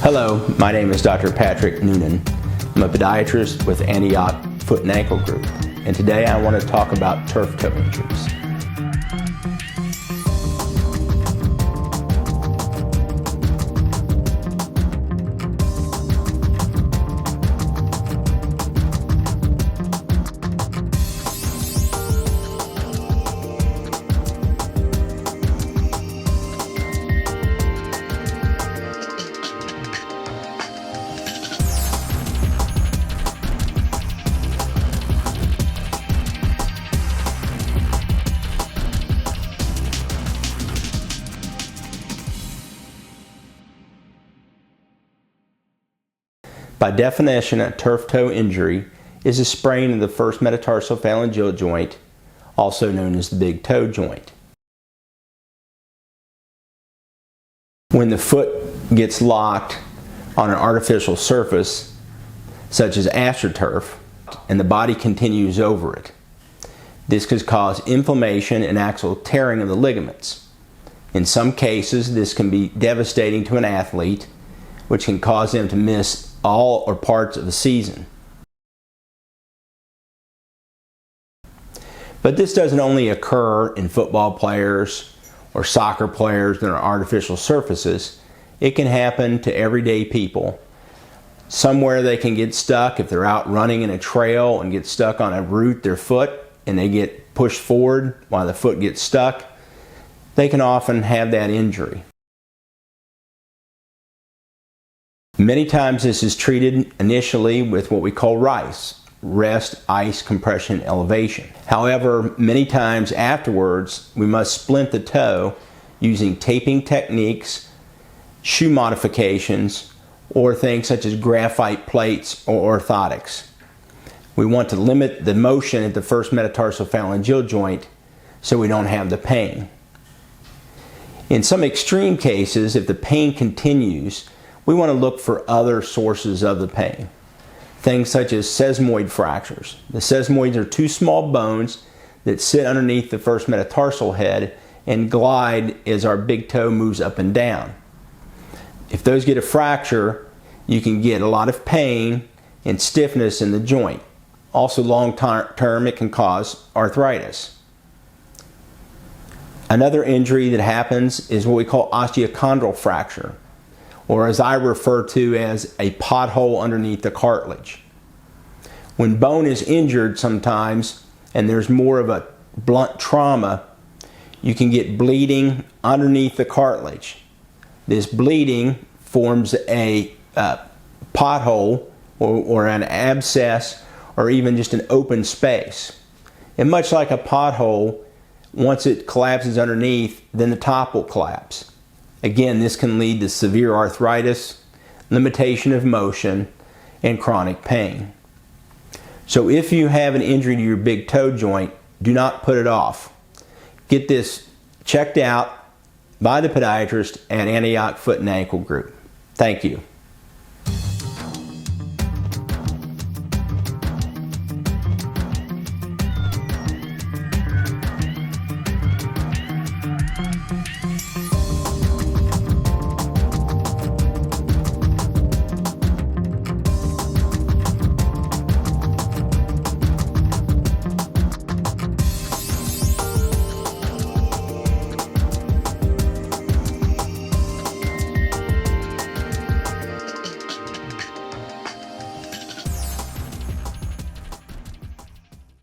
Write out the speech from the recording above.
Hello, my name is Dr. Patrick Nunan. I'm a podiatrist with Antioch Foot and Ankle Group, and today I want to talk about turf toe injuries. By definition, a turf toe injury is a sprain of the first metatarsal phalangeal joint, also known as the big toe joint. When the foot gets locked on an artificial surface, such as AstroTurf, and the body continues over it, this could cause inflammation and axial tearing of the ligaments. In some cases, this can be devastating to an athlete, which can cause them to miss all or parts of the season. But this doesn't only occur in football players or soccer players that are artificial surfaces. It can happen to everyday people. Somewhere they can get stuck if they're out running in a trail and get stuck on a root, their foot, and they get pushed forward while the foot gets stuck. They can often have that injury. Many times this is treated initially with what we call RICE, rest, ice, compression, elevation. However, many times afterwards, we must splint the toe using taping techniques, shoe modifications, or things such as graphite plates or orthotics. We want to limit the motion at the first metatarsal phalangeal joint so we don't have the pain. In some extreme cases, if the pain continues, we want to look for other sources of the pain. Things such as sesamoid fractures. The sesamoids are two small bones that sit underneath the first metatarsal head and glide as our big toe moves up and down. If those get a fracture, you can get a lot of pain and stiffness in the joint. Also, long term, it can cause arthritis. Another injury that happens is what we call osteochondral fracture, or as I refer to as a pothole underneath the cartilage. When bone is injured sometimes, and there's more of a blunt trauma, you can get bleeding underneath the cartilage. This bleeding forms a pothole or an abscess or even just an open space. And much like a pothole, once it collapses underneath, then the top will collapse. Again, this can lead to severe arthritis, limitation of motion, and chronic pain. So if you have an injury to your big toe joint, do not put it off. Get this checked out by the podiatrist at Antioch Foot and Ankle Group. Thank you.